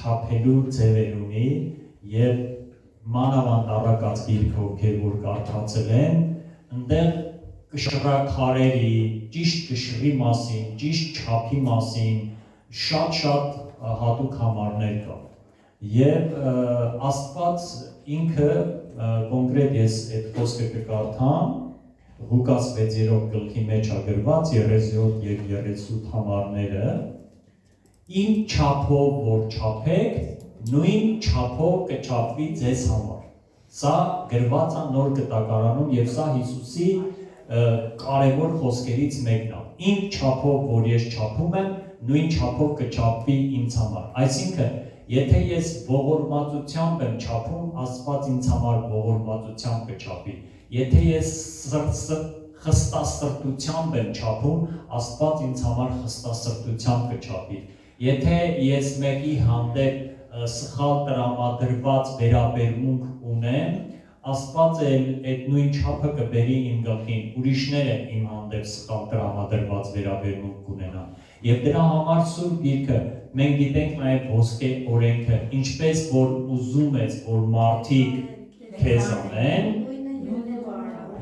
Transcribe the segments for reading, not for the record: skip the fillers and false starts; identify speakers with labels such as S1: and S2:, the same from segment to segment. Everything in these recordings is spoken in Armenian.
S1: չափելու ձևեր ունի եւ մանավանդ առակած գիրքը ովքեր որ կարդացել են, այնտեղ կշռաքարերի, ճիշտ կշռի մասին, ճիշտ չափի մասին շատ հատուկ համարներ կա։ Եվ Աստված ինքը կոնկրետ ես այդ խոսքը կկարդամ Ղուկաս 6-րդ գլխի մեջ է գրված 37 եւ 38 համարները Իմ չափով որ չափեք, նույն չափով կչափվի ձեզ համար։ Սա գրված է Նոր Գտակարանում եւ սա Հիսուսի կարևոր խոսքերից մեկն է։ Իմ չափով որ ես չափում եմ, նույն չափով կչափվի ինձ համար։ Այսինքն, եթե ես ողորմածությամբ եմ չափում, Աստված ինձ համար ողորմածությամբ կչափի։ Եթե ես խստասրտությամբ եմ չափում, Աստված ինձ համար խստասրտությամբ կչափի։ Եթե ես մեկի հանդեպ սխալ տրամադրված վերաբերմունք ունեմ, Աստված էլ այդ նույն չափը կբերի իմ գլխին, ուրիշները իմ հանդեպ սխալ տրամադրված վերաբերմունք կունենան։ Եվ դրա համար Սուրբ Գիրքը մենք գիտենք նաև ոսկե օրենքը, ինչպես որ ուզում ես, որ մարդիկ քեզ անեն,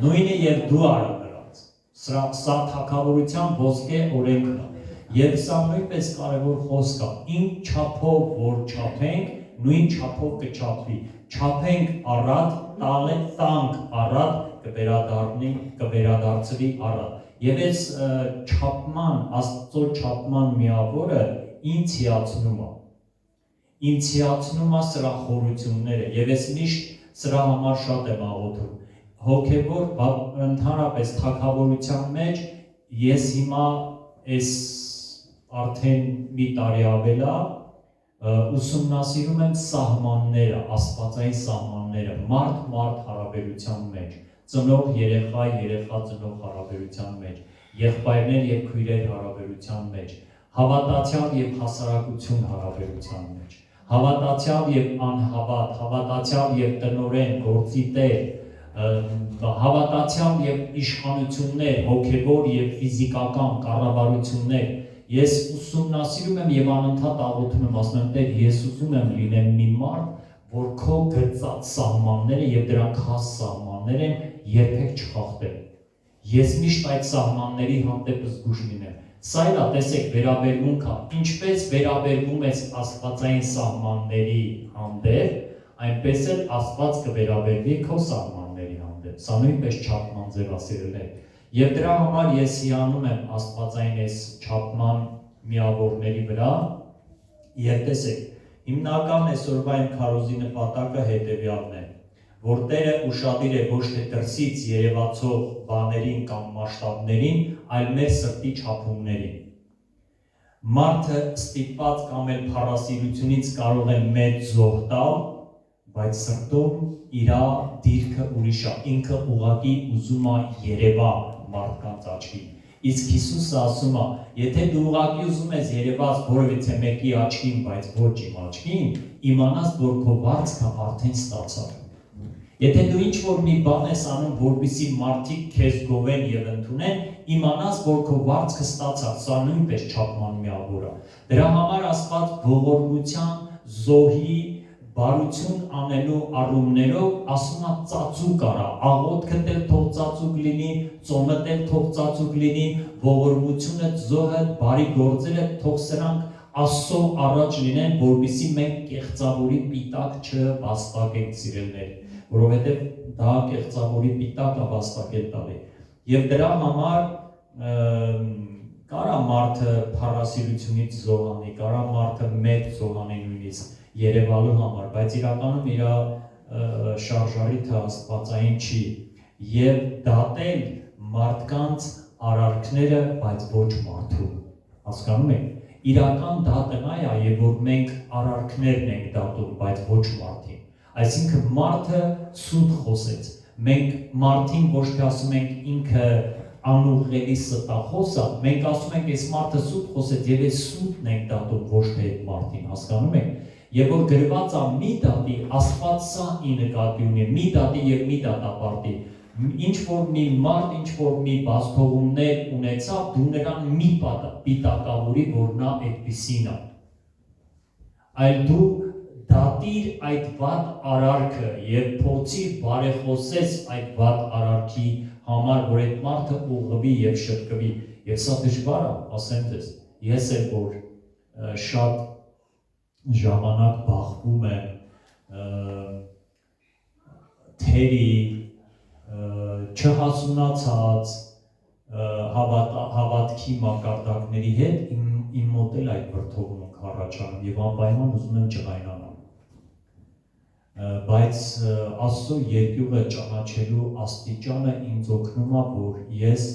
S1: նույնը եւ դու արա նրանց։ Սա թագավորության ոսկե օրենքն է։ Եվ սա նույնպես կարևոր խոսք է, իմ չափով որ չափենք, նույն չափով կչափվի, չափենք առատ, տանք առատ, կվերադարձվի առատ։ Եվ այս չափման, Աստծո չափման միավորը ինձ հիացնում է։ Ինձ հիացնում է սրա խորությունները, եւ ես միշտ սրա համար շատ եմ աղոթում։ Հոգևոր ընդհանրապես թագավորության մեջ ես հիմա այս արդեն մի տարի ավել է ուսումնասիրում եմ սահմանները, աստվածային սահմանները, մարդ հարաբերության մեջ, ծնող երեխա ծնող հարաբերության մեջ, եղբայրներ եւ քույրեր հարաբերության մեջ, հավատացյալ եւ հասարակություն հարաբերության մեջ, հավատացյալ եւ անհավատ, հավատացյալ եւ տնօրեն, գործի տեր, հավատացյալ եւ իշխանություններ, հոգեվոր եւ ֆիզիկական կառավարություններ Ես ուսումնասիրում եմ եւ անընդհատ աղոթում եմ, ասում եմ, Տեր, ես ուզում եմ լինեմ մի մարդ, որ քո գծած սահմանները եւ դրանք հաս սահմաններ են, երբեք չխախտել։ Ես միշտ այդ սահմանների հանդեպ զգուշ լինեմ։ Սա էլ է, տեսեք, վերաբերմունքը, ինչպես վերաբերվում ես աստվածային սահմանների հանդեպ, այնպես էլ Աստված կվերաբերվի քո սահմանների հանդեպ։ Սա նույնպես չափման ձև է, սիրելիներ։ Եվ դրա համար ես հիանում եմ աստվածային այս չափման միավորների վրա եւ տեսեք, հիմնական այսօրվա իմ քարոզի նպատակը հետեւյալն է, որ Տերը ուշադիր է ոչ թե դրսից երևացող բաներին կամ մասշտաբներին, այլ մեր սրտի չափումներին։ Մարդը ստիպված կամ էլ փառասիրությունից կարող է մեծ զոհ տալ, բայց սրտում իր դիրքը ուրիշ է, ինքը ուղղակի ուզում է երևա մարդկանց աչքին։ Իսկ Հիսուսը ասում է, եթե դու ուղղակի ուզում ես երևաս որևիցե մեկի աչքին, բայց ոչ իմ աչքին, իմանաս, որ քո վարձքը արդեն ստացավ։ Եթե դու ինչ-որ մի բան ես անում, որպեսզի մարդիկ քեզ գովեն եւ ընդունեն, իմանաս, որ քո վարձքը ստացավ, սա նույնպես չափման միավոր է։ Դրա համար Աստված ողորմության, զոհի, բարություն անելու առումներով ասում է ծածուկ արա, աղոթքդ էլ թող ծածուկ լինի, ծոմդ էլ թող ծածուկ լինի, ողորմությունը, զոհը, բարի գործերը թող սրանք Աստծո առաջ լինեն, որպեսզի մենք կեղծավորի պիտակ չվաստակենք, սիրելիներ, որովհետև դա կեղծավորի պիտակ է վաստակել տալի։ Եվ դրա համար կարա մարդը փառասիրությունից զոհանի, կարա մարդը մեծ զոհանի նույնիսկ երևալու համար, բայց իրականում իր շարժարիթը աստվածային չի եւ դատել մարդկանց արարքները, բայց ոչ մարդու։ Հասկանում եք, իրական դատը նա է, եւ որ մենք արարքներն ենք դատում, բայց ոչ մարդին։ Այսինքն մարդը սուտ խոսեց։ Մենք մարդին ոչ թե ասում ենք ինքը անուղղելի ստախոս է, մենք ասում ենք այս մարդը սուտ խոսեց եւ այս սուտն ենք դատում, ոչ թե այդ մարդին, հասկանում եք։ Եվ որ գրված է մի դատի, Աստված սա ի նկատի ունի, մի դատի եւ մի դատապարտի։ Ինչ որ մի մարդ, ինչ որ մի բացթողումներ ունեցավ, դու նրան մի պիտակավորի, որ նա այդպիսին է։ այլ դու դատիր այդ վատ արարքը եւ փորձիր բարեխոսես այդ վատ արարքի համար, որ այդ մարդը ուղղվի եւ շտկվի։ Եվ սա դժվար է, ասեմ ձեզ, ես էլ որ շատ ժամանակ բախվում եմ թերի չհասունացած հավատքի մակարդակների հետ իմ մոտ էլ այդ վրդովմունք առաջանում եւ անպայման ուզում եմ ջղայնանալ։ Բայց Աստծո երկյուղը ճանաչելու աստիճանը ինձ օգնում է, որ ես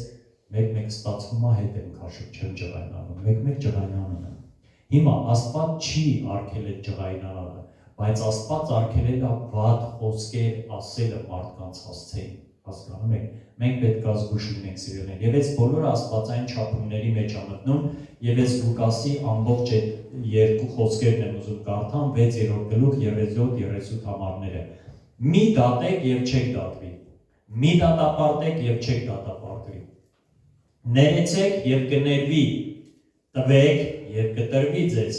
S1: մեկ-մեկ ստացվում է հետ եմ քաշում, չեմ ջղայնանում, մեկ-մեկ ջղայնանում եմ։ Հիմա Աստված չի արգել այդ ջղայնանալը, բայց Աստված արգելել է վատ խոսքեր ասելը մարդկանց հասցեին, հասկանում եք։ Մենք պետք է զգուշ լինենք սիրելիներ, եւ այս բոլորը աստվածային չափումների մեջ է մտնում, եւ այս Լուկասի ամբողջ այդ երկու խոսքերն եմ ուզում կարդամ 6-րդ գլուխ 37-38 համարները։ Մի դատեք եւ չեք դատվի։ Մի դատապարտեք եւ չեք դատապարտվի։ Ներեցեք եւ կներվի, տվեք եւ կտրվի ձեզ։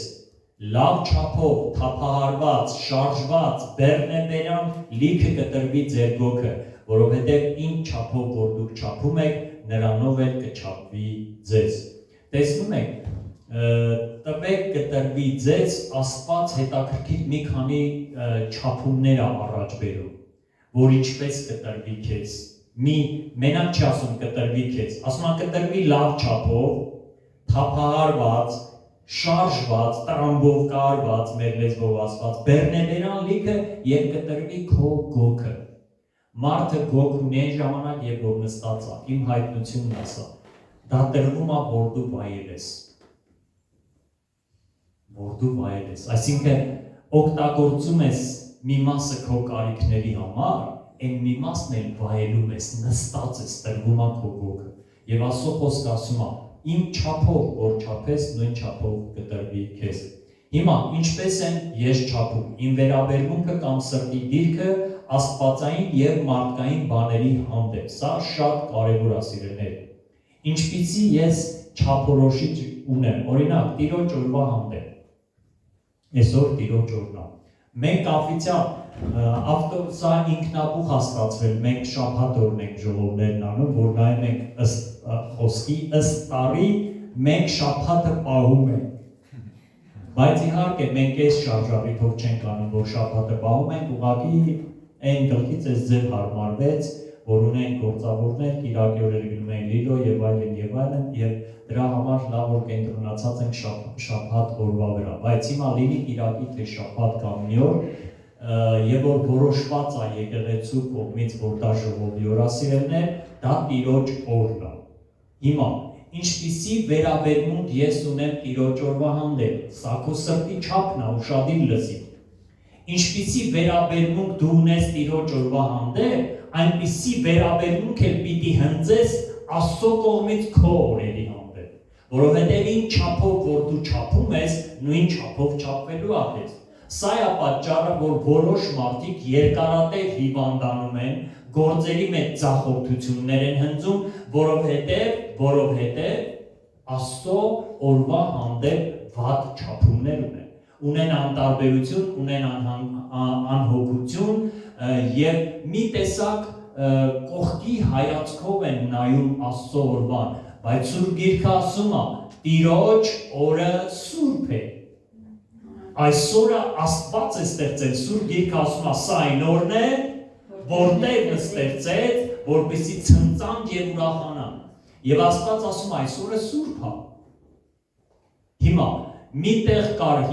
S1: Լավ չափով, թափահարված, շարժված, բեռնեբերան լիքը կտրվի ձեր գոգը, որովհետև ինչ չափով որ դուք չափում եք, նրանով էլ կչափվի ձեզ։ Տեսնում եք, տվեք կտրվի ձեզ, Աստված հետաքրքիր մի քանի չափումներ առաջ բերում, որ ինչպես կտրվի քեզ։ Մենակ չի ասում կտրվի քեզ, ասում է կտրվի լավ չափով, թափահարված, շարժված, տրամբով կարված, մեր լեզվով ասված, բեռնեբերան լիքը եւ կտրվի քո գոգը։ Մարդը գոգ ունի այն ժամանակ, երբ որ նստած է, իմ հայտնությունն ասա, դա տրվում է, որ դու վայել ես։ Որ դու վայել ես, այսինքն օգտագործում ես մի մասը քո կարիքների համար, այն մի մասն էլ վայելում ես, նստած ես, տրվում է քո գոգը։ Եվ Աստծո խոսքը ասում է, իմ չափով որ չափես, նույն չափով կտրվի քեզ։ Հիմա ինչպես են ես չափում, իմ վերաբերմունքը կամ սրտի դիրքը աստվածային եւ մարդկային բաների հանդեպ։ Սա շատ կարեւոր է սիրելիներ։ Ինչպիսի ես չափորոշիչ ունեմ, օրինակ Տիրոջ օրվա հանդեպ։ Այսօր Տիրոջ օրն է։ Մենք օֆիցիալ ավտոբուսա ինքնաբուխ հաստատվել, մենք շաբաթ օրն ենք ժողովներն անում, որ նայում ենք ըստ խոսքի, ըստ տարի մենք շաբաթը պահում ենք։ Բայց իհարկե մենք այս շարժառիթով չենք անում, որ շաբաթը պահում ենք, ուղղակի այն գլխից այս ձև հարմարվեց, որ ունենք գործավորներ, կիրակի օրերը գնում են Լիլո եւ այլն, եւ դրա համար լավ որ կենտրոնացած ենք շաբաթ օրվա վրա։ Բայց հիմա լինի կիրակի թե շաբաթ կամ մի օր, եւ որ որոշված է եկեղեցու կողմից, որ դա ժողովի օր է սիրելիներ, դա Տիրոջ օրն է։ Հիմա ինչպիսի վերաբերմունք ես ունեմ Տիրոջ օրվա հանդեպ, սա քո սրտի չափն է, ուշադիր լսի։ Ինչպիսի վերաբերմունք դու ունես Տիրոջ օրվա հանդեպ, այնպիսի վերաբերմունք էլ պիտի հնձես Աստծո կողմից քո օրերի հանդեպ, որովհետև ինչ չափով որ դու չափում ես, նույն չափով չափվելու է քեզ։ Սա է պատճառը, որ որոշ մարդիկ երկարատև հիվանդանում են, գործերի մեջ ձախորդություններ են հնձում, որովհետև Աստծո օրվա հանդեպ վատ չափումներ ունեն անտարբերություն, ունեն անհոգություն եւ մի տեսակ կողքի հայացքով են նայում Աստծո օրվան, բայց Սուրբ Գիրքը ասում է, Տիրոջ օրը սուրբ է։ Այսօրը Աստված է ստեղծել, Սուրբ Գիրքը ասում է, սա այն օրն է, որ Տերն ստեղծեց, որպեսզի ցնծանք եւ ուրախանանք։ Եվ Աստված ասում է, այսօրը սուրբ է։ Հիմա միտեղ կար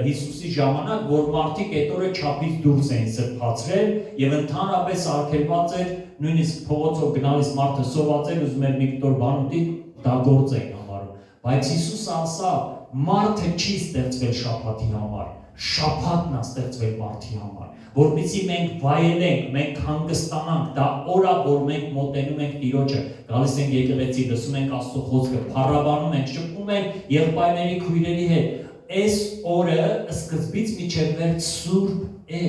S1: Հիսուսի ժամանակ, որ մարդիկ այդ օրը չափից դուրս էին սրբացրել եւ ընդհանրապես արգելված էր, նույնիսկ փողոցով գնալիս մարդը սոված էր, ուզում էր մի կտոր բան ուտի, դա գործ էին համարում։ Բայց Հիսուսը ասավ, մարդը չի ստեղծվել շաբաթի համար, շաբաթն է ստեղծվել մարդի համար, որպեսզի մենք վայելենք, մենք հանգստանանք, դա օր է, որ մենք մոտենում ենք Տիրոջը, գալիս ենք եկեղեցի, լսում ենք Աստծո խոսքը, փառաբանում ենք, շփվում ենք եղբայրների, քույրերի հետ։ Այս օրը սկզբից մինչև վերջ սուրբ է,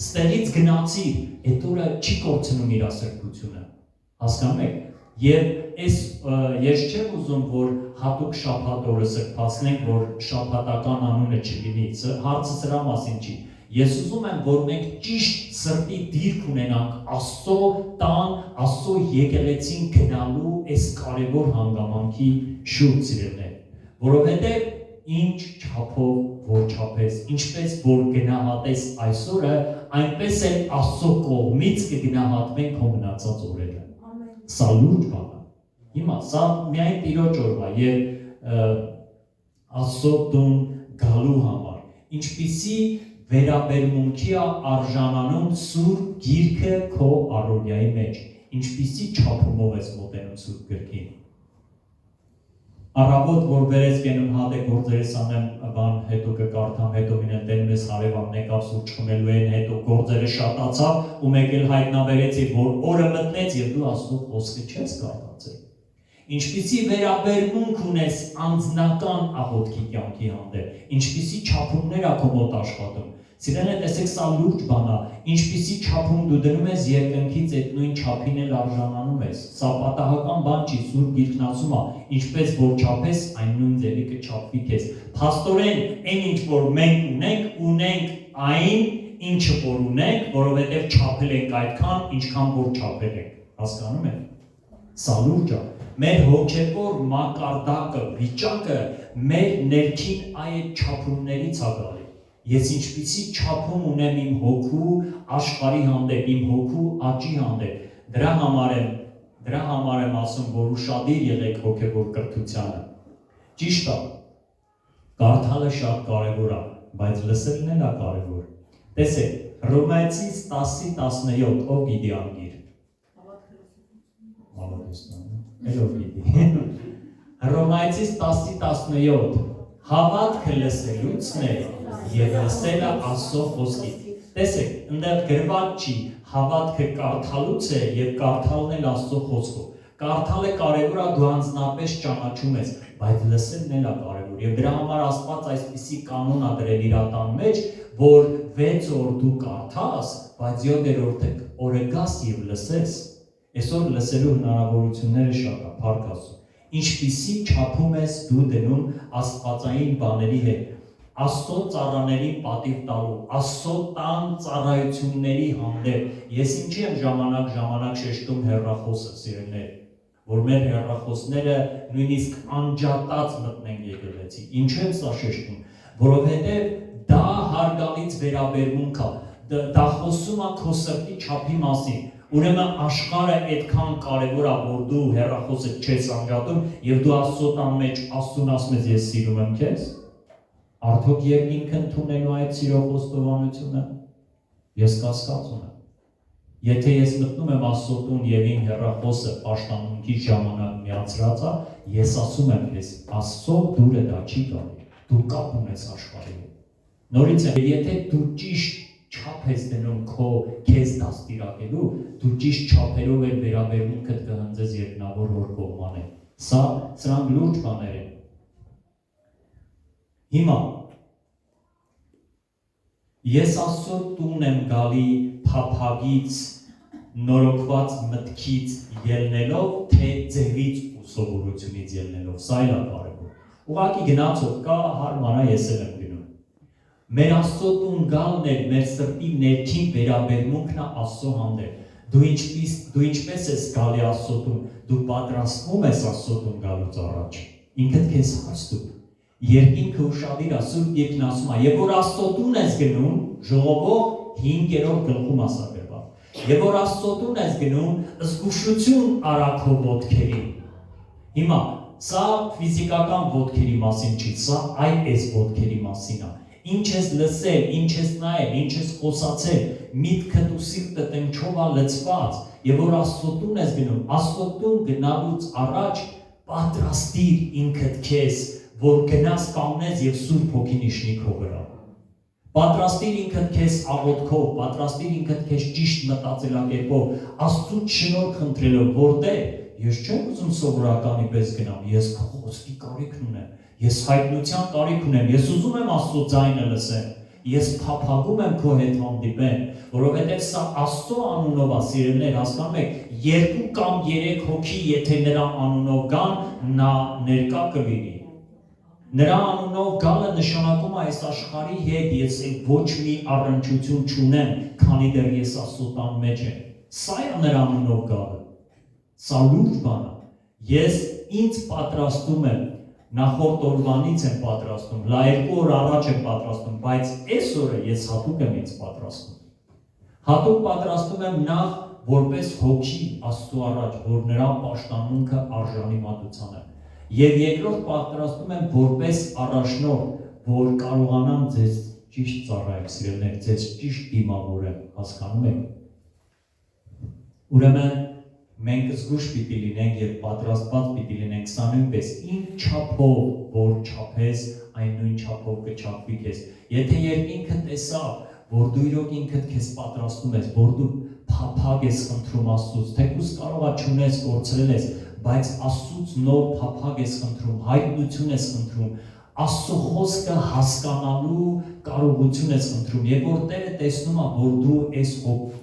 S1: ստեղից գնացիր, այդ օրը չի կորցնում իր սրբությունը։ Հասկանում եք։ Եվ ես չեմ ուզում, որ հատուկ շաբաթ օրը սրբացնենք, որ շաբաթական անունը չլինի, հարցը սրա մասին չի։ Ես ուզում եմ, որ մենք ճիշտ սրտի դիրք ունենանք Աստծո տան, Աստծո եկեղեցին գնալու այս կարևոր հանգամանքի շուրջ սիրելիներ, որովհետև ինչ չափով որ չափես, ինչպես որ գնահատես այսօրը, այնպես էլ Աստծո կողմից կգնահատվեն քո մնացած օրերը։ Սա լուրջ բան է։ Հիմա սա միայն Տիրոջ օրվա եւ Աստծո տուն գալու համար, ինչպիսի վերաբերմունքի արժանանում Սուրբ Գիրքը քո առօրյայի մեջ, ինչպիսի չափումով ես մոտենում Սուրբ Գրքին։ Առավոտ որ վերես գնում հատե գործերս անեմ, բան հետո կկարդամ, հետո մինեն տենում ես հարևանն եկավ սուրճ խմելու են, հետո գործերը շատացավ ու մեկ էլ հայտնաբերեցի, որ օրը մտնեց եւ դու Աստծո խոսքը չես կարդացել։ Ինչպիսի վերաբերմունք ունես անձնական աղոթքի կյանքի հանդեպ, ինչպիսի չափումներ ա քո մոտ աշխատում։ Սիրելիներ, տեսեք, սա լուրջ բան է, ինչպիսի չափում դու դնում ես երկնքից այդ նույն չափին էլ արժանանում ես։ Սա պատահական բան չի, Սուրբ Գիրքն ասում է, ինչպես որ չափես, այն նույն ձևի կչափվի քեզ։ Փաստորեն, այն ինչ որ մենք ունենք այն, ինչը որ ունենք, որովհետև չափել ենք այդքան, ինչքան որ չափել ենք։ Հասկանում եք։ Սա լուրջ է։ Մեր հոգևոր մակարդակը, վիճակը մեր ներքին այդ չափումներից է գալի։ Ես ինչպիսի չափում ունեմ իմ հոգու աշխարհի հանդեպ, իմ հոգու աճի հանդեպ։ Դրա համար եմ ասում, որ ուշադիր եղեք հոգևոր կրթությանը։ Ճիշտ է։ Կարդալը շատ կարևոր է, բայց լսելն էլ է կարևոր։ Տեսեք, Հռոմեացիս 10:17 ով գիտի անգիր։ Ելով գիտի։ Հռոմեացիս 10:17 հավատքը լսելուցն է եւ լսելը Աստծո խոսքից։ Տեսեք, այնտեղ գրված չի հավատքը կարդալուց է եւ կարդալն էլ Աստծո խոսքով։ Կարդալը կարևոր է, դու անձնապես ճանաչում ես, բայց լսելն էլ է կարևոր։ Եվ դրա համար Աստված այսպիսի կանոն ա դրել իր ատան մեջ, որ 6 օր դու կարդաս, բայց 7-րդ օրը գաս եւ լսես։ Այսօր լսելու հնարավորությունները շատ է, փառք Աստծո։ Ինչպիսի չափում ես դու դնում աստվածային բաների հետ, Աստծո ծառաներին պատիվ տալու, Աստծո տան ծառայությունների հանդեպ։ Ես ինչի եմ ժամանակ շեշտում հեռախոսը, սիրելիներ, որ մեր հեռախոսները նույնիսկ անջատած մտնեն եկեղեցի։ Ինչու եմ սա շեշտում, որովհետև դա հարգալից վերաբերմունք է, դա խոսում է քո սրտի չափի մասին։ Ուրեմն աշխարհը այդքան կարևոր է, որ դու հեռախոսը չես անջատում եւ դու Աստծո տան մեջ Աստծուն ասում ես ես սիրում եմ քեզ։ Արդյոք երկինքը ընդունելու այդ սիրո խոստովանությունը։ Ես կասկած ունեմ։ Եթե ես մտնում եմ Աստծո տուն եւ իմ հեռախոսը պաշտամունքի ժամանակ միացրած է, ես ասում եմ քեզ, Աստծո դուրը դա չի գալի։ Դու կապ ունես աշխարհի հետ։ Նորից եմ, եթե դու ճիշտ չափ ես դնում քեզ դաստիարակելու, դու ճիշտ չափերով էլ վերաբերմունքդ կհնձես երկնավոր հոր կողմանը։ Սրանք լուրջ բաներ են։ Հիմա ես Աստծո տուն եմ գալի փափագից, նորոգված մտքից ելնելով, թե ձևից ու սովորությունից ելնելով, սա էլ է կարևոր։ Ուղղակի գնացող կա, հարմարա ես էլ եմ գնում։ Մեր Աստծո տուն գալն է մեր սրտի ներքին վերաբերմունքն է Աստծո հանդեպ։ Դու ինչպես ես գալի Աստծո տուն, դու պատրաստվում ես Աստծո տուն գալուց առաջ։ Ինքդ քեզ հարցնում։ Երկինքը ուշադիր է, Սուրբ Գիրքն ասում է, եւ որ Աստծո տուն ես գնում, ժողովող 5-րդ գլխում ասա գրված։ Եվ որ Աստծո տուն ես գնում, զգուշություն արա քո ոտքերին։ Հիմա սա ֆիզիկական ոտքերի մասին չի, սա այս ոտքերի մասին է։ Ինչ ես լսել, ինչ ես նայել, ինչ ես խոսացել, միտքդ ու սիրտդ ինչով է լցված, եւ որ Աստծո տուն ես գնում, Աստծո տուն գնալուց առաջ պատրաստիր ինքդ քեզ, որ գնաս կանգնես եւ Սուրբ Հոգին իշխի քո վրա։ Պատրաստիր ինքդ քեզ աղոթքով, պատրաստիր ինքդ քեզ ճիշտ մտածելակերպով, Աստծուց շնորհ խնդրելով, որտեղ ես չեմ ուզում սովորականի պես գնամ, ես քո խոսքի կարիք ունեմ, ես հայտնության կարիք ունեմ, ես ուզում եմ Աստծո ձայնը լսեմ, Ես փափագում եմ քո հետ հանդիպեմ, որովհետև սա Աստծո անունով է, սիրելիներ, հասկանում եք, 2 կամ 3 հոգի, եթե նրա անունով գան, նա ներկա կլինի։ Նրա անունով գալը նշանակում է այս աշխարհի հետ ես ոչ մի առնչություն չունեմ, քանի դեռ ես Աստծո տան մեջ եմ։ Սա է նրա անունով գալը։ Սա լուրջ բան է։ Ես ինձ պատրաստում եմ, նախորդ օրվանից եմ պատրաստում, լա 2 օր առաջ եմ պատրաստում, բայց այս օրը ես հատուկ եմ ինձ պատրաստում։ Հատուկ պատրաստում եմ նախ որպես հոգի Աստծո առաջ, որ նրա պաշտամունքը արժանի մատուցան է։ Եվ երկրորդ պատրաստում եմ որպես առաջնորդ, որ կարողանամ ձեզ ճիշտ ծառայել, սիրելիներ, ձեզ ճիշտ դիմավորել, հասկանում եք։ Ուրեմն մենք զգուշ պիտի լինենք եւ պատրաստված պիտի լինենք սա նույնպես ինչ չափով որ չափես այն նույն չափով կչափվի քեզ եթե երկինքը տեսա որ դու իրոք ինքդ քեզ պատրաստում ես որ դու փափագ ես խնդրում Աստծուց թեկուզ կարողա չունես կորցրել ես բայց Աստծուց նոր փափագ ես խնդրում հայտնություն ես խնդրում Աստծո խոսքը հասկանալու կարողություն ես խնդրում եւ որ Տերը տեսնում է որ դու այս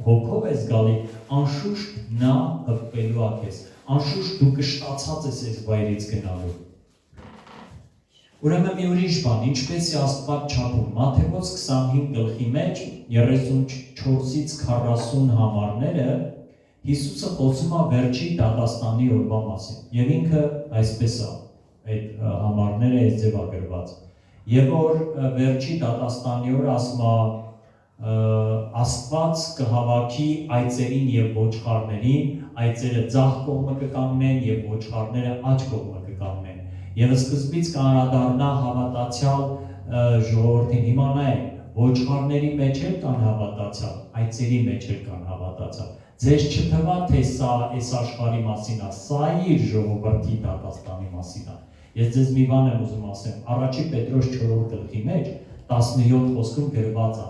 S1: հոգով ես գալի անշուշտ նա հպվելու է քեզ անշուշտ դու կշտացած ես այս վայրից գնալու ուրեմն մի ուրիշ բան ինչպես է Աստված չափում Մատթեոս 25 գլխի մեջ 34-ից 40 համարները Հիսուսը խոսում է վերջի դատաստանի օրվա մասին եւ ինքը այսպես է այդ համարները այս ձևագրված եւ որ վերջի դատաստանի օրը ասում է Աստված կհավաքի այծերին եւ ոչխարներին այծերը ձախ կողմը կկանգնեն եւ ոչխարները աջ կողմը կկանգնեն եւ սկզբից կանադառնա հավատացյալ ժողովրդին հիմա նայեք ոչխարների մեջ էլ կան հավատացյալ այծերի մեջ էլ կան հավատացյալ ձեզ չթվա թե սա այս աշխարհի մասին է սա իր ժողովրդի դատաստանի մասին է Ես ձեզ մի բան եմ ուզում ասեմ, առաջի Պետրոս 4-րդ գլխի մեջ 17 խոսքում գրված է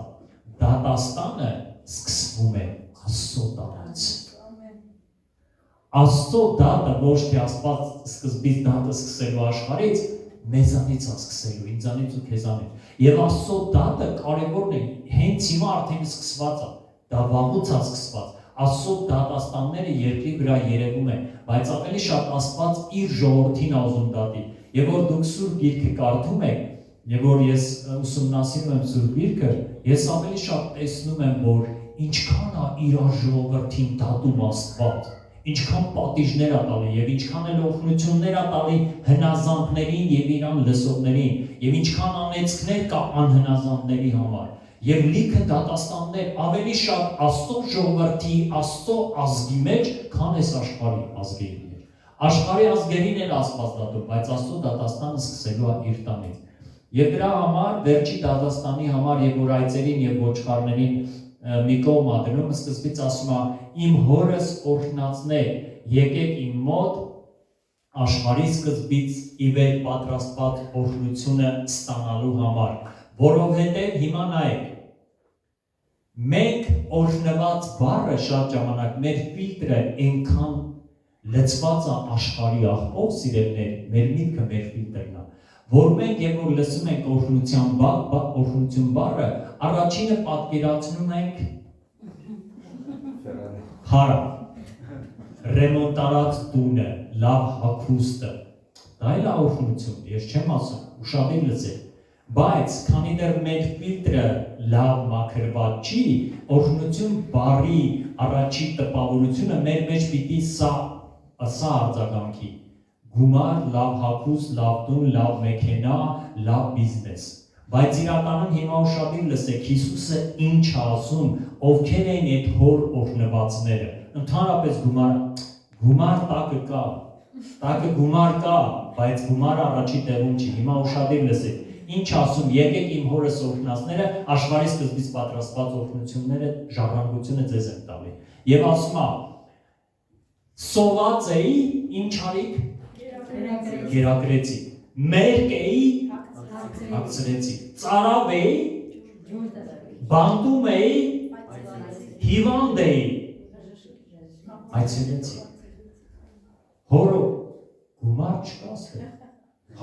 S1: դատաստանը սկսվում է Աստծո տանից Աստծո դատը ոչ թե Աստված սկզբից դատը սկսելու աշխարհից մեզանից է սկսելու, ինձանից ու քեզանից եւ Աստծո դատը կարևորն է հենց հիմա արդեն սկսված է դա վաղուց է սկսված Աստծո դատաստանները երկրի վրա երևում են, բայց ավելի շատ Աստված իր ժողովրդին է ուզում դատի Եվ որ դուք Սուրբ Գիրքը կարդում եք, եւ որ ես ուսումնասիրում եմ Սուրբ Գիրքը, ես ավելի շատ տեսնում եմ, որ ինչքան է իր ժողովրդին դատում Աստված, ինչքան պատիժներ է տալի եւ ինչքան էլ օգնություններ է տալի հնազանդներին եւ իրան լսողներին, եւ ինչքան անեծքներ կա անհնազանդների համար։ Եվ լիքը դատաստաններ ավելի շատ Աստծո ժողովրդի, Աստծո ազգի մեջ, քան այս աշխարհի ազգերի Աշխարհի ազգերին էլ Աստված դատում, բայց Աստծո դատաստանը սկսելու է իր տանից։ Եվ դրա համար վերջի դատաստանի համար եւ որ այծերին եւ ոչխարներին մի կողմ ադրում, սկզբից ասում է իմ հորս օրհնածներ, եկեք իմ մոտ աշխարհի սկզբից ի վեր պատրաստված օրհնությունը ստանալու համար, որովհետեւ հիմա նայեք մենք օրհնված բառը շատ ժամանակ մեր ֆիլտրը այնքան լցված է աշխարհի աղբով սիրելներ, մեր միտքը մեր ֆիլտրն է, որ մենք եւ որ լսում ենք օրհնություն բառը, առաջինը պատկերացնում ենք հարա, ռեմոնտարած տունը, լավ հագուստը, դա էլ է օրհնություն, ես չեմ ասում, ուշադիր լսեք, բայց քանի դեռ մեր ֆիլտրը լավ մաքրված չի, օրհնություն բառի առաջի տպավորությունը մեր մեջ պիտի սա արձագանքի գումար, լավ հագուստ, լավ տուն, լավ մեքենա, լավ բիզնես բայց իրականում հիմա ուշադիր լսեք Հիսուսը ինչ է ասում ովքեր են այդ հոր օրհնվածները ընդհանրապես գումար տակը գումար կա բայց գումարը առաջի տեղում չի հիմա ուշադիր լսեք ինչ ասում եկեք իմ հորս օրհնածները աշխարհի սկզբից պատրաստված օրհնությունները ժառանգությունը ձեզ են տալի եւ ասում է Սոված էի, ինչ արիք, գերակրեցի, մերկ էի, հագցրեցի, ծարավ էի, բանտում էի, հիվանդ էի, այցելեցի, հորո, գումար չկա ստեղ,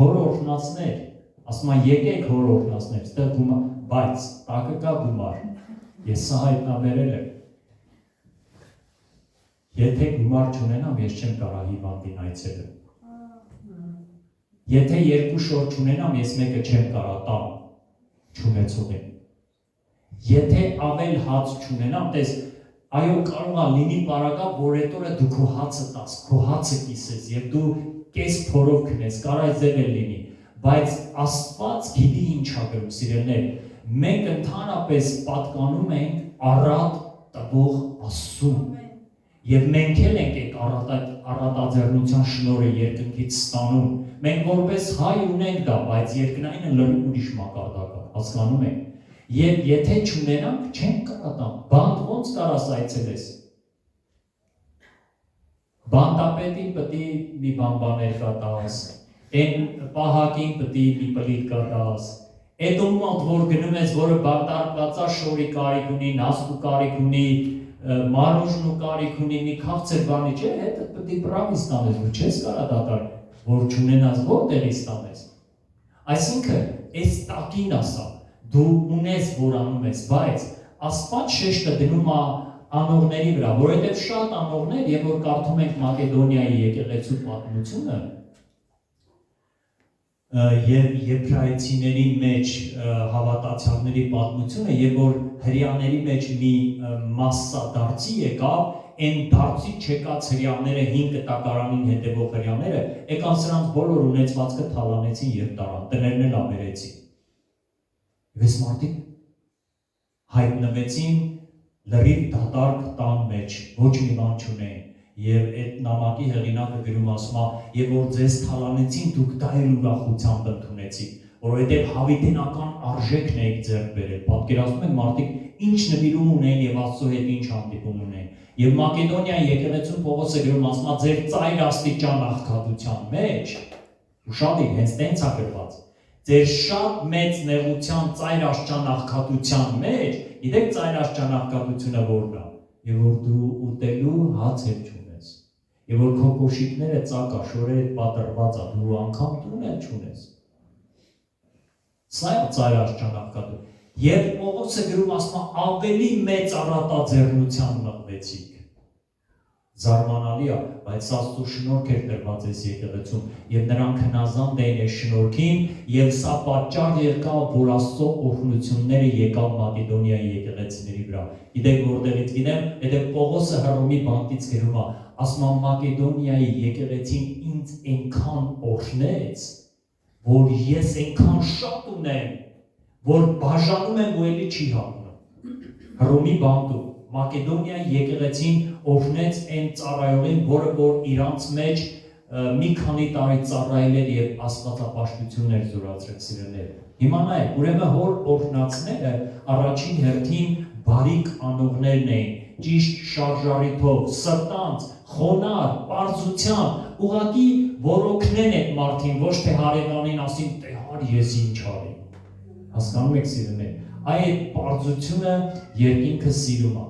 S1: հորո օրհնածներ, ասում է եկեք հորո օրհնածներ, ստեղ բայց տակը կա գումար, ես սա հայտնաբերել եմ, եթե գումար չունենամ, ես չեմ կարող հիվանդին այցելել, եթե 2 շոր չունենամ, ես մեկը չեմ կարող տամ չունեցողին, եթե ավել հաց չունենամ, տես, այո կարող է լինի պարագա, որ այդ օրը դու քո հացը տաս, քո հացը կիսես և դու կես փորով քնես, կարող է ձև էլ լինի, բայց Աստված գիտի ինչ ա գրում, սիրելիներ, մենք ընդհանրապես պատկանում ենք առատ տվող Աստծուն, և մենք էլ ենք այդ առատաձեռնության շնորհը երկնքից ստանում, մենք որպես հայ ունենք դա, բայց երկնայինը լրիվ ուրիշ մակարդակ է, հասկանում ենք, և եթե չունենանք, չենք կարող տամ, բանտ ոնց կարաս այցելես, բանտապետին պտի մի բանբաներ կատաս, այն պահակին պտի մի պլիտ կատաս, այդ ումատ որ գնում ես, որը բանտարկվածա շորի կարիք ունի, նասկու կարիք ունի, մարուժն ու կարիք ունի, մի քաղցր բանի չէ, հետը պտի պրավից տանես, որ չես կարա դատար, որ չունենաս որտեղից տանես, այսինքն, այս տակին ասա, դու ունես, որ անում ես, բայց Աստված շեշտը դնում է անողների վրա, որովհետև շատ անողներ, և որ կարդում ենք Մակեդոնիայի եկեղեցու պատմությունը և եբրայեցիների մեջ հավատացյալների պատմությունը, և որ հրեաների մեջ մի մասսադարձի եկավ, այն դարձից չեկած հրեաները 5 տակարանին հետևող հրեաները, եկան սրանց բոլոր ունեցվածքը թալանեցին և տարան, տներն էլ ավերեցին։ Եվ այս մարդիկ հայտնվեցին լրիվ դատարկ տան մեջ, ոչ մի բան չունեին, և այդ նամակի հեղինակը գրում ասում է, և որ ձեզ թալանեցին, դուք դա էլ ուրախությամբ ընդունեցիք, որովհետև հավիտենական արժեքն եք ձեռք բերել, պատկերացնում եք մարդիկ ինչ նվիրում ունեին և Աստծո հետ ինչ հանդիպում ունեին, և Մակեդոնիայի եկեղեցուն Պողոսը գրում ասում է, ձեր ծայր աստիճան աղքատության մեջ, ուշադիր, հենց տենց է գրված, ձեր շատ մեծ նեղության ծայր աստիճան աղքատության մեջ, գիտեք ծայր աստիճան աղքատությունը որն է, և որ դու ուտելու հաց էլ չունես, և որ քո կոշիկները ծակա, շորերը պատրված է, դու անգամ տուն էլ չունես, սա է ծայր աստիճան աղքատություն, և Պողոսը գրում ասում է, ավելի մեծ առատաձեռնության մղվեցիք, զարմանալի է, բայց Աստծո շնորհք էր տրված այս եկեղեցում, և նրանք հնազանդ էին այս շնորհքին, և սա պատճառ եղավ, որ Աստծո օրհնությունները եկավ Մակեդոնիայի եկեղեցիների վրա։ Գիտեք որտեղից գիտեմ, հետև Պողոսը Հռոմի բանտից գրում է, ասում է Մակեդոնիայի եկեղեցին ինձ այնքան օրհնեց, որ ես այնքան շատ ունեմ, որ բաժանում եմ ու էլի չի հագնում։ Հռոմի բանտում Մակեդոնիայի եկեղեցին օրհնեց այն ծառայողին, որը որ իրանց մեջ մի քանի տարի ծառայել էր և աստվածապաշտություններ զորացրել սիրելիներ։ Իմանայք, ուրեմն հոր օրհնածները առաջին հերթին բարիք անողներն էին, ճիշտ շարժառիթով, սրտանց, խոնար, պարզությամբ, ուղղակի որոքնեն այդ մարդին, ոչ թե հարևանին ասին, տե հար ես ինչ արի։ Հասկանում եք սիրելիներ, այդ պարզությունը երկինքը սիրում է։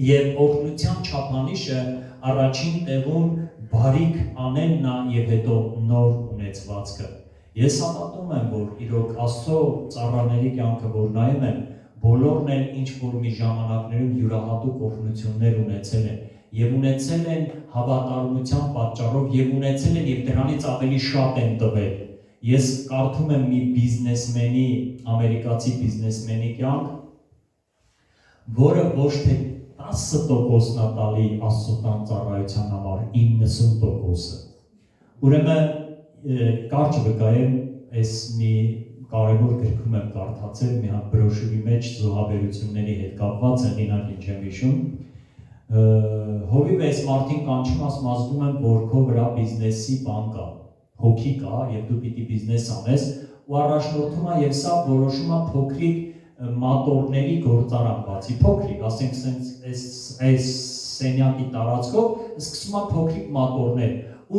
S1: Եվ օրհնության չափանիշը առաջին տեղում բարիք անելն է և հետո նոր ունեցվածքը։ Ես հավատում եմ, որ իրոք Աստծո ծառաների կյանքը որ նայում եմ, բոլորն էլ ինչ որ մի ժամանակներում յուրահատուկ օրհնություններ ունեցել են և ունեցել են հավատարմության պատճառով և ունեցել են և դրանից ավելի շատ են տվել։ Ես կարդում եմ մի բիզնեսմենի, ամերիկացի բիզնեսմենի կյանք, որը ոչ թե 10%-ն է տալի Աստծո տան ծառայության համար, 90%-ը։ Ուրեմն կարճ վկայեմ, այս մի կարևոր գրքում եմ կարդացել, մի հատ բրոշուրի մեջ զոհաբերությունների հետ կապված, հեղինակին չեմ հիշում, հովիվ այս մարդին կանչում, ասում եմ, որ քո վրա բիզնեսի բան կա, հոգի կա և դու պիտի բիզնես անես ու առաջնորդում է և սա որոշում է փոքրիկ մատորների գործարան բացի, փոքրիկ, ասենք այս սենյակի տարածքով սկսում է փոքրիկ մատորներ,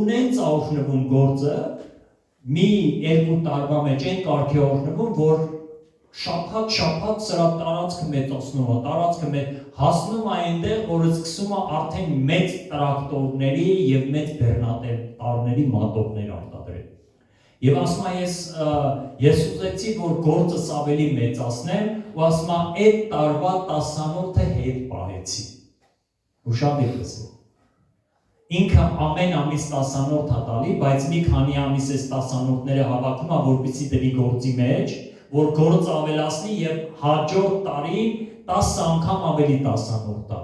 S1: ունենց օրհնվում գործը, մի 2 տարվա մեջ այն կարգի օրհնվում, որ շաբաթ սրա տարածքը մեծացնում է, տարածքը հասնում է այնտեղ, որ սկսում է արդեն մեծ տրակտորների և մեծ բեռնատարների մատորներ արտադրել։ Եվ ասում է ես ուզեցի, որ գործս ավելի մեծացնեմ, ու ասում է այդ տարվա 10-րդը հետ պահեցի։ Ու շատ է լսել։ Ինքը ամեն ամիս 10-րդ է տալի, բայց մի քանի ամիս այս 10-րդները հավաքում է, որպեսզի դրի գործի մեջ, որ գործը ավելացնի եւ հաջորդ տարի 10 անգամ ավելի 10-րդ տա։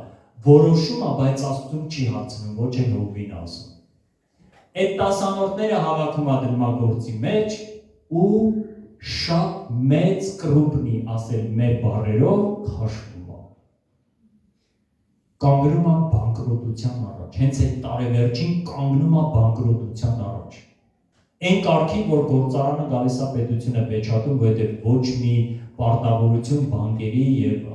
S1: Որոշում է, բայց Աստծուն չի հարցնում, ոչ էլ Հովին ասում։ Այդ 10-րդները հավաքում է դրմա գործի մեջ ու շատ մեծ կրուպնի, ասել մեր բառերով, քաշվում է։ Կանգնում է բանկրոտության առաջ, հենց այդ տարեվերջին կանգնում է բանկրոտության առաջ։ Այն կարգին, որ գործարանը գալիս է պետությունը պեչատում, որովհետև ոչ մի պարտավորություն բանկերի եւ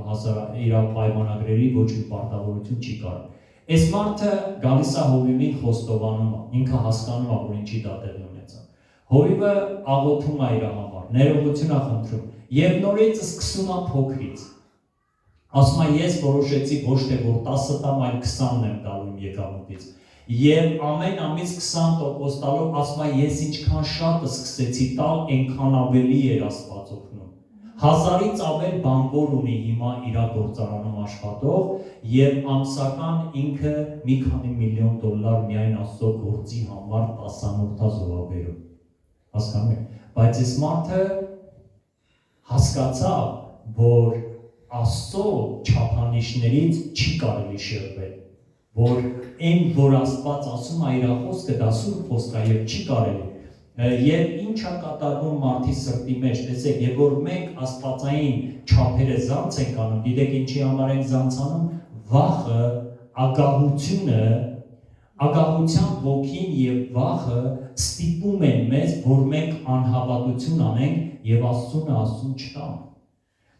S1: իր պայմանագրերի ոչ մի պարտավորություն չի կարող։ Այս մարդը գալիս է Հովիվին խոստովանում է, ինքը հասկանում է, որ ինչի դա տեղի ունեցավ։ Հովիվը աղոթում է իր համար, ներողություն է խնդրում եւ նորից սկսում է փոքրից։ Ասում է ես որոշեցի ոչ թե որ 10 տամ, այլ 20-ն եմ տալու իմ եկամուտից։ Եվ ամեն ամիս 20% տալով ասում է ես ինչքան շատը սկսեցի տալ, այնքան ավելի էր Աստված օգնում։ 1000-ից ավել բանվոր ունի հիմա իր գործարանում աշխատող եւ ամսական ինքը մի քանի միլիոն դոլար միայն Աստծո գործի համար 10-րդա զոհաբերում։ Հասկանում եք, բայց այս մարդը հասկացավ, որ Աստծո չափանիշներից չի կարելի շեղվել, որ այն, որ Աստված ասում է իր խոսքը, դա սուրբ խոսք է եւ չի կարելի։ Եվ ինչ է կատարվում մարդի սրտի մեջ, տեսեք, եւ որ մենք աստվածային չափերը զանց ենք անում, գիտեք ինչի համար ենք զանցանում, վախը, ագահությունը, ագահության ոգին եւ վախը ստիպում են մեզ, որ մենք անհավատություն անենք եւ Աստծուն չտանք։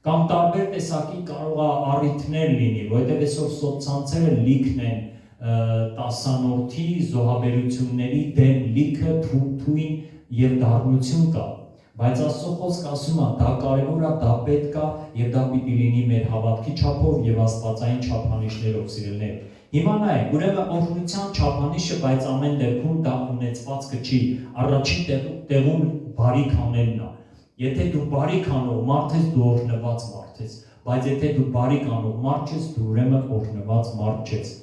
S1: Կամ տարբեր տեսակի կարող է առիթներ լինի, որովհետև այսօր սոցցանցերը լիքն են 10-րդի զոհաբերությունների դեմ լիքը թույն եւ դառնություն կա, բայց Աստծո խոսքը ասում է, դա կարևոր է, դա պետք է եւ դա պիտի լինի մեր հավատքի չափով եւ աստվածային չափանիշներով, սիրելիներ։ Հիմա նայեք, ուրեմն օրհնության չափանիշը, բայց ամեն դեպքում դա ունեցվածքը չի, առաջին տեղում բարիք անելն է։ Եթե դու բարիք անող մարդ ես, դու օրհնված մարդ ես, բայց եթե դու բարիք անող մարդ ես, դու ուրեմն օրհնված մարդ ես։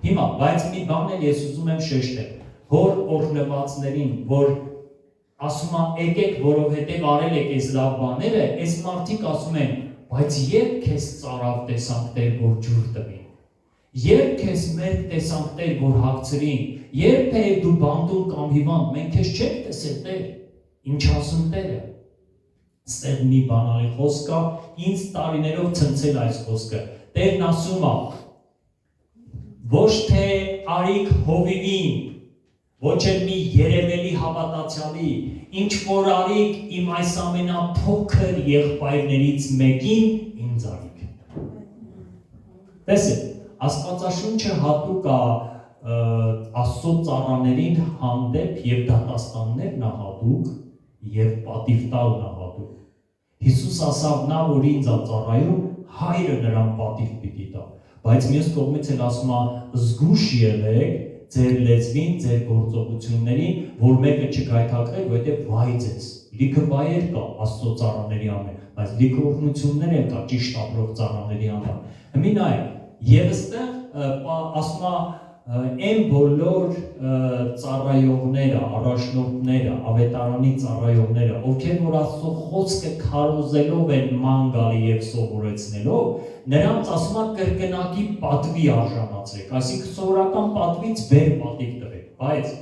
S1: Հիմա, բայց մի բան էլ ես ուզում եմ շեշտել, հոր օրհնվածներին, որ ասում է եկեք, որովհետև արել եք այս լավ բաները, այս մարդիկ ասում են, բայց երբ քեզ ծարավ տեսանք Տեր, որ ջուր տվին, երբ քեզ մեր տեսանք Տեր, որ հագցրին, երբ է դու բանտում կամ հիվանդ, մենք քեզ չենք տեսել Տեր, ինչ ասում Տերը։ Ստեղ մի բանալի խոսք կա, ինձ տարիներով ցնցել այս խոսքը։ Տերն ասում է, ոչ թե արիք Հովիվին, ոչ էլ մի երևելի հավատացյալի, ինչ որ արիք իմ այս ամենափոքր եղբայրներից մեկին ինձ արիք։ Տեսեք, Աստվածաշունչը հատուկ է Աստծո ծառաներին հանդեպ եւ դատաստաններն է հատուկ եւ պատիվ տալն է հատուկ։ Հիսուս ասավ նա, որ ինձ է ծառայում, հայրը նրան պատիվ պիտի տա, բայց մյուս կողմից էլ ասում է զգուշ եղեք ձեր լեզվին, ձեր գործողություններին, որ մեկը չգայթակղեք, որովհետև վայ ձեզ։ Լիքը վայեր կա Աստծո ծառաների համար, բայց լիքը օրհնություններ էլ կա ճիշտ ապրող ծառաների համար։ Հիմա նայեք, եւ այստեղ ասում է այն բոլոր ծառայողները, առաջնորդները, ավետարանի ծառայողները, ովքեր որ Աստծո խոսքը քարոզելով են ման գալի եւ սովորեցնելով, նրանց ասում է կրկնակի պատվի արժանացրեք, այսինքն սովորական պատվից վեր պատիվ տվեք, բայց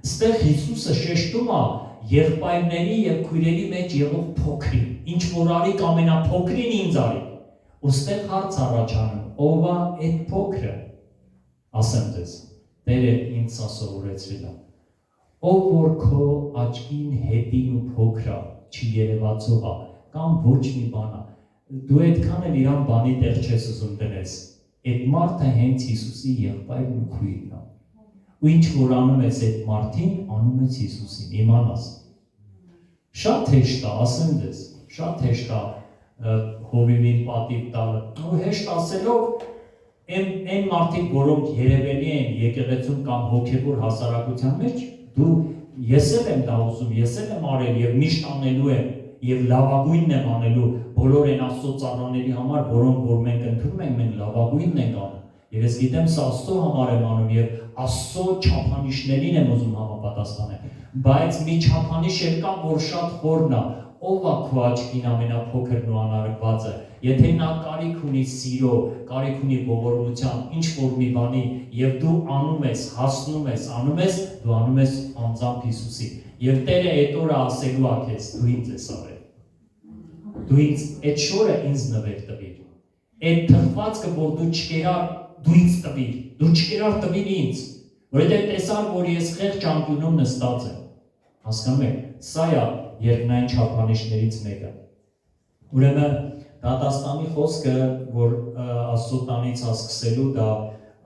S1: այստեղ Հիսուսը շեշտում է եղբայրների եւ քույրերի մեջ եղող փոքրին, ինչ որ արիք ամենափոքրին ինձ արիք, ու այստեղ հարց առաջանում, ով է այդ փոքրը։ Ասեմ ձեզ, Տերը ինձ սովորեցրել է, ով որ քո աչքին հետին ու փոքրը չի երևացող է, կամ ոչ մի բան է, դու այդքան էլ իրան բանի տեղ չես ուզում դնես, այդ մարդը հենց Հիսուսի եղբայրն ու քույրն է, ու ինչ որ անում ես այդ մարդին, անում ես Հիսուսին, իմանաս։ Շատ հեշտ է, ասեմ ձեզ, շատ հեշտ է Հովիվին պատիվ տալը, ու հեշտ ասելով Այն մարդիկ, որոնք երևելի են եկեղեցում կամ հոգևոր հասարակության մեջ, դու ես եմ դա ուզում, ես եմ արել եւ միշտ անելու եմ եւ լավագույնն եմ անելու բոլոր այն Աստծո ծառաների համար, որոնք որ մենք ընդունում ենք, մենք լավագույնն ենք անում։ Եվ ես գիտեմ սա Աստծո համար եմ անում եւ Աստծո չափանիշներին եմ ուզում համապատասխանել։ Բայց մի չափանիշ էլ կա, որ շատ խորն է, ով է քո աչքին ամենափոքրն ու անարգվածը։ Եթե նա կարիք ունի սիրո, կարիք ունի ողորմության, ինչ որ մի բանի եւ դու անում ես, հասնում ես, անում ես, դու անում ես անձամբ Հիսուսի։ Եվ Տերը այդ օրը ասելու է քեզ, դու ինձ ես արել։ Դու ինձ այդ շորը ինձ նվեր տվիր։ Այդ թխվածքը, որ դու չկերար, դու ինձ տվիր, դու չկերար տվիր ինձ, որովհետև տեսար, որ ես խեղճ անկյունում նստած եմ, հասկանում եք, սա է երկնային չափանիշներից մեկը։ Ուրեմն դատաստանի խոսքը, որ Աստծո տանից է սկսելու, դա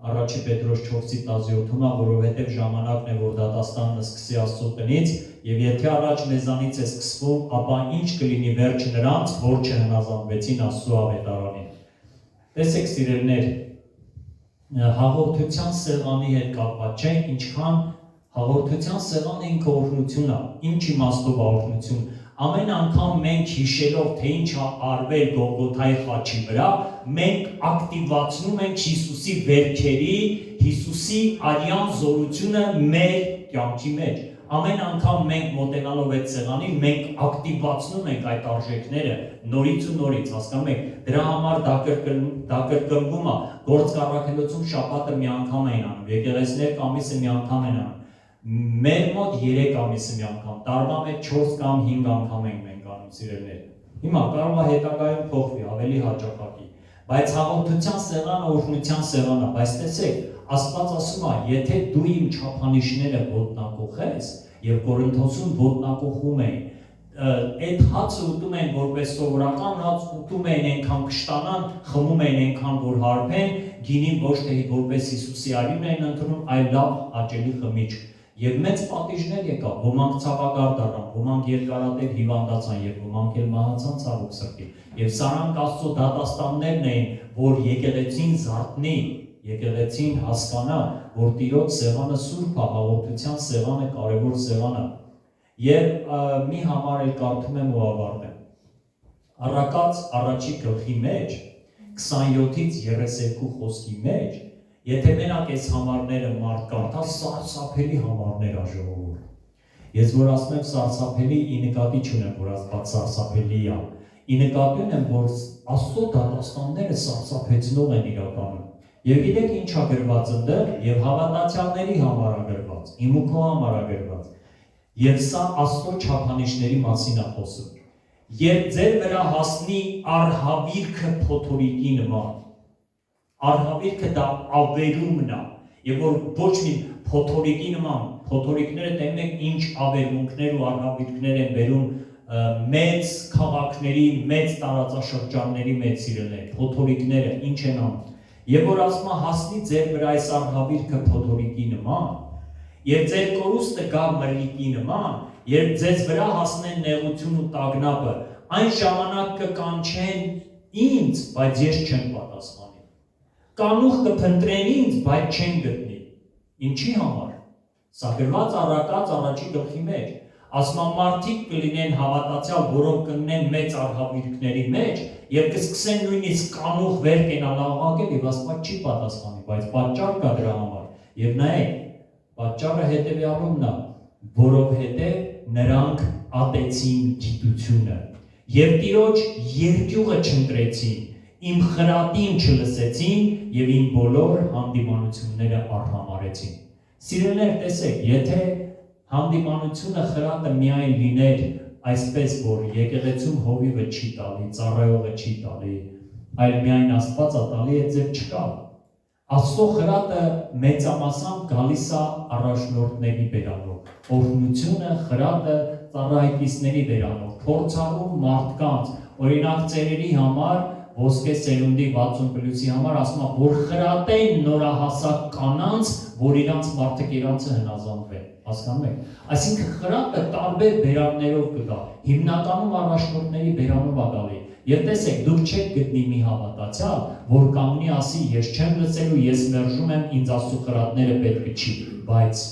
S1: Առաջի Պետրոս 4:17-ում է, որովհետև ժամանակն է, որ դատաստանն սկսի Աստծո տնից, եւ եթե առաջ մեզանից է սկսվում, ապա ինչ կլինի վերջը նրանց, որ չհնազանդվեցին Աստծո ավետարանին։ Տեսեք սիրելիներ, հաղորդության սեղանի հետ կապված չէ, ինչքան հաղորդության սեղանը ինքը օրհնություն է, ինչ իմաստով օրհնություն։ Ամեն անգամ մենք հիշելով, թե ինչ է արվել Գողգոթայի խաչի վրա, մենք ակտիվացնում ենք Հիսուսի վերքերի, Հիսուսի արյան զորությունը մեր կյանքի մեջ։ Ամեն անգամ մենք մոտենալով այդ սեղանին, մենք ակտիվացնում ենք այդ արժեքները նորից ու նորից, հասկանում եք, դրա համար դա կրկնվում է, գործք առաքելոցում շաբաթը մի անգամ են անում, եկեղեցիներ ամիսը մի անգամ են անում, մեր մոտ 3 ամիսը մի անգամ, տարվա մեջ 4 կամ 5 անգամ ենք մենք անում, սիրելիներ։ Հիմա կարող է հետագայում փոխվի, ավելի հաճախակի, բայց հաղորդության սեղանը օրհնության սեղան է, բայց տեսեք, Աստված ասում է, եթե դու իմ չափանիշները ոտնակոխես, եւ Կորինթոսում ոտնակոխում էին, այդ հացը ուտում են որպես սովորական հաց, ուտում էին այնքան կշտանան, խմում էին այնքան որ հարբեն, գինին ոչ թե որպես Հիսուսի արյուն էին ընդունում, այլ լավ հաճելի խմիչք։ Եվ մեծ պատիժներ եկավ, ոմանք ցավագար դառան, ոմանք երկարատև հիվանդացան եւ ոմանք էլ մահացան ցավոք սրտի։ Եվ սրանք Աստծո դատաստաններն էին, որ եկեղեցին զարթնի, եկեղեցին հասկանա, որ Տիրոջ սեղանը սուրբ է, հաղորդության սեղանը կարևոր սեղան է։ Եվ մի համար էլ կարդում եմ ու ավարտեմ։ Առակաց առաջի գլխի մեջ 27-ից 32 խոսքի մեջ, եթե մենակ այս համարները մարդ կարդա, սարսափելի համարներ ա ժողովուրդ։ Ես որ ասում եմ սարսափելի, ի նկատի չունեմ, որ Աստված սարսափելի է։ Ի նկատի ունեմ, որ Աստծո դատաստանները սարսափեցնող են իրականում։ Եվ գիտեք ինչ ա գրված ընդեղ, եւ հավատացյալների համար ա գրված, իմ ու քո համար ա գրված։ Եվ սա Աստծո չափանիշների մասին ա խոսում։ Երբ ձեր վրա հասնի արհավիրքը փոթորիկի նման, արհավիրքը դա ավերումն է, եւ որ ոչ մի փոթորիկի նման, փոթորիկները տենում եք ինչ ավերմունքներ ու արհավիրքներ են բերում մեծ քաղաքների, մեծ տարածաշրջանների մեջ սիրելիներ, փոթորիկները ինչ են անում։ Եվ որ ասում է հասնի ձեր վրա այս արհավիրքը փոթորիկի նման, եւ ձեր կորուստը գա մրրիկի նման, երբ ձեզ վրա հասնեն նեղություն ու տագնապը, այն ժամանակ կկանչեն ինձ, բայց ես չեմ պատասխանի։ Կանուխ կփնտրեն ինձ, բայց չեն գտնի։ Ինչի համար։ Սա գրված առակաց առաջի գլխի մեջ։ Ասում մարդիկ կլինեն հավատացյալ, որոնք կլինեն մեծ արհավիրքների մեջ եւ կսկսեն նույնիսկ կանուխ վեր կենալ աղաղակել եւ Աստված չի պատասխանի, բայց պատճառ կա դրա համար։ Եվ նայեք, պատճառը հետեւյալումն է, որովհետեւ նրանք ատեցին գիտությունը եւ Տիրոջ երկյուղը չընտրեցին, իմ խրատին չլսեցին եւ իմ բոլոր հանդիմանությունները արհամարեցին։ Սիրելիներ, տեսեք, եթե հանդիմանությունը խրատը միայն լիներ այսպես, որ եկեղեցում հովիվը չի տալի, ծառայողը չի տալի, այլ միայն Աստված է տալի, այդ ձև չկա։ Աստծո խրատը մեծամասամբ գալիս է առաջնորդների բերանով, օրհնությունը, խրատը ծառայեկիցների բերանով, փորձառու մարդկանց, օրինակ ծերերի համար, ոսկե սերունդի 60+-ի համար ասում է, որ խրատեն նորահասակ կանանց, որ իրանց մարդիկ իրանցը հնազանդվեն, հասկանում եք։ Այսինքն խրատը տարբեր բերաններով կգա, հիմնականում առաջնորդների բերանով է գալի։ Եվ տեսեք, դուք չեք գտնի մի հավատացյալ, որ կանգնի ասի, ես չեմ լսելու, ես մերժում եմ, ինձ Աստծո խրատները պետք չի, բայց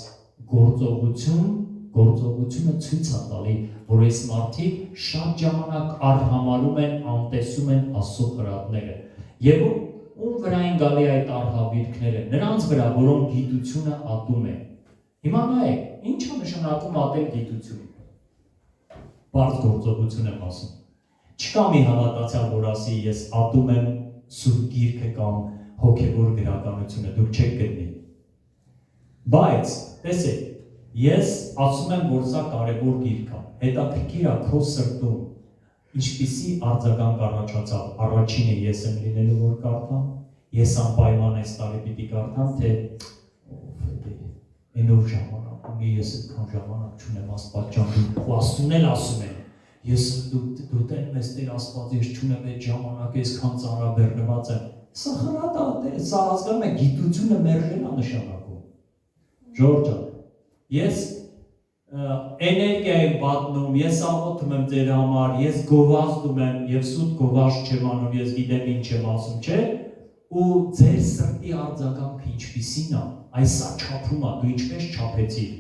S1: գործողություն գործողությունը ցույց է տալի, որ այս մարդիկ շատ ժամանակ արհամարում են, անտեսում են Աստծո խրատները։ Եվ ում վրա են գալի այդ արհավիրքները, նրանց վրա, որոնք գիտությունը ատում են։ Հիմա նայեք, ինչ է նշանակում ատել գիտություն։ Բարձ գործողություն եմ ասում։ Չկա մի հավատացյալ, որ ասի ես ատում եմ Սուրբ Գիրքը կամ հոգևոր գրականությունը, դուք չեք գտնի։ Բայց, տեսեք, ես ասում եմ, որ սա կարևոր գիրք է, հետաքրքիր է քո սրտում, ինչպիսի արձագանք առաջացավ, առաջինը ես եմ լինելու, որ կարդամ, ես անպայման այս տարի պիտի կարդամ, թե այնով ժամանակ, ունի ես այդքան ժամանակ չունեմ Աստված ջան, ու Աստծուն էլ ասում են, ես դու տեն մեզ Տեր Աստված, ես չունեմ այդ ժամանակ, այսքան ծանրաբեռնված եմ, սա խրատա, սա հասկանում եք, գիտությունը մերժել է նշանակում։ Ժողովուրդ ջան, ես էներգիա եմ պատնում, ես աղոթում եմ ձեր համար, ես գովազդում եմ եւ սուտ գովազդ չեմ անում, ես գիտեմ ինչ եմ ասում, չէ՞, ու ձեր սրտի արձագանքը ինչպիսին է, այսա չափում է, դու ինչպես չափեցիր,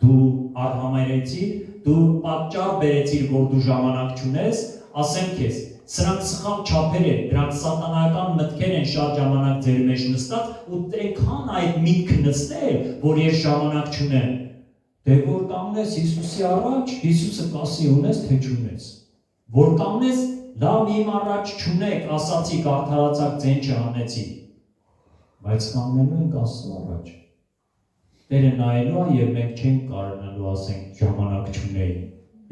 S1: դու արհամարեցիր, դու պատճառ բերեցիր, որ դու ժամանակ չունես, ասեմ քեզ, սրանք սխալ չափեր են, դրանք սատանական մտքեր են շատ ժամանակ ձեր մեջ նստած ու այնքան այդ միտքը նստել, որ ես ժամանակ չունեմ։ Դե որ կանգնես Հիսուսի առաջ, Հիսուսը կասի ունես, թե չունես։ Որ կանգնես, լավ իմ առաջ չունեք, ասացիք, արդարացաք, ձեն չհանեցի։ Բայց կանգնելու ենք Աստծո առաջ։ Տերը նայելու է եւ մենք չենք կարողանալու ասենք ժամանակ չունեի։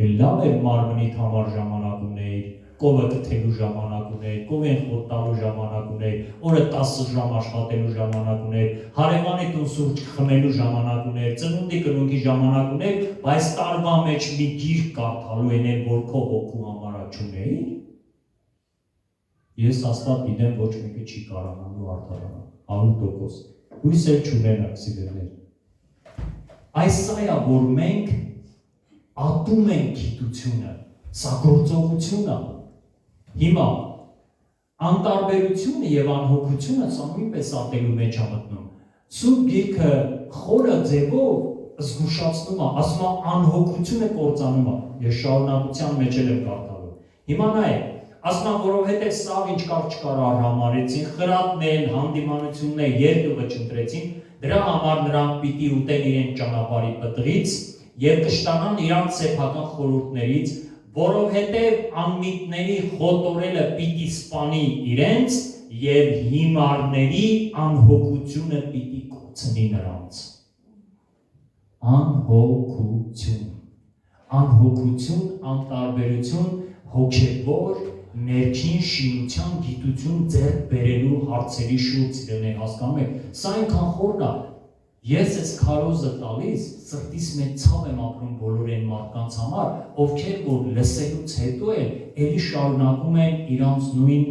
S1: Էլ լավ էր մարմնիդ համար ժամանակ ունեիր, կովը կթելու ժամանակ ունեիր, կովեն խոտալու ժամանակ ունեիր, օրը 10 ժամ աշխատելու ժամանակ ունեիր, հարևանի տուն սուրճ խմելու ժամանակ ունեիր, ծնունդի կնունքի ժամանակ ունեիր, բայց տարվա մեջ մի գիրք կարդալու են էլ որ քո հոգու համար չունեիր։ Ես հաստատ գիտեմ ոչ մեկը չի կարողանալու արդարանալ, 100%։ Հույս էլ չունենաք սիրելիներ։ Այս սա է, որ մենք ատում ենք գիտությունը, սա գործողություն է։ Հիմա անտարբերությունը եւ անհոգությունը սա նույնպես ատելու մեջ է մտնում։ Սուրբ Գիրքը խորը ձևով զգուշացնում է, ասում է անհոգությունը կործանում է։ Ես շարունակության մեջ եմ կարդալու։ Հիմա նայեք, ասում է, որովհետեւ սա ինչ կար չկար արհամարեցին, խրատներ, հանդիմանություններ, երկյուղը չընտրեցին, դրա համար նրանք պիտի ուտեն իրեն ճանապարհի պտղից եւ կշտանան իրանց սեփական խորհուրդներից, որովհետև անմիտների խոտորելը պիտի սպանի իրենց և հիմարների անհոգությունը պիտի կորցնի նրանց։ Անհոգություն, անտարբերություն, հոգևոր, ներքին շինության գիտություն ձեռք բերելու հարցերի շուրջ իրեն հասկանում եք, սա այնքան խորն է, ես ես քարոզը տալիս, սրտիս մեջ ցավ եմ ապրում բոլոր այն մարդկանց համար, ովքեր որ լսելուց հետո էլի շարունակում են իրանց նույն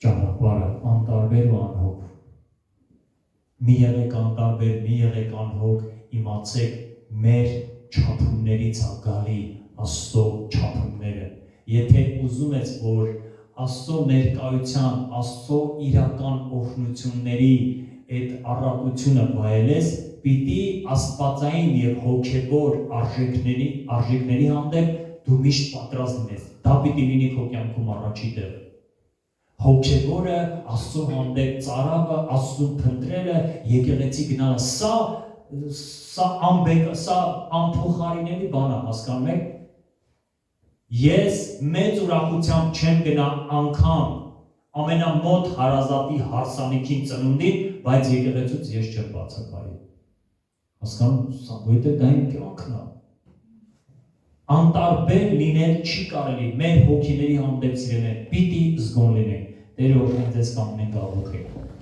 S1: ճանապարհը, անտարբեր ու անհոգ։ Մի եղեք անտարբեր, մի եղեք անհոգ, իմացեք մեր չափումներից է գալի Աստծո չափումները։ Եթե ուզում ես, որ Աստծո ներկայության, Աստծո իրական օգնությունների այդ առատությունը վայելես, պիտի աստվածային եւ հոգեվոր արժեքների հանդեպ դու միշտ պատրաստ լինես։ Դա պիտի լինի քո կյանքում առաջի տեղը։ Հոգեվորը, Աստծո հանդեպ ծարավը, Աստծուն փնտրելը, եկեղեցի գնալը, սա անփոխարինելի բան է, հասկանում եք։ Ես մեծ ուրախությամբ չեմ գնա անգամ ամենամոտ հարազատի հարսանիքին ծնունդին, բայց եկեղեցուց ես չեմ բացակայի։ Հասկանում, որովհետև դա իմ կյանքն է։ Անտարբեր լինել չի կարելի, մեր հոգիների հանդեպ սիրելիներ, պիտի զգոն լինենք։ Տերը օրհնի ձեզ, կանգնենք աղոթենք։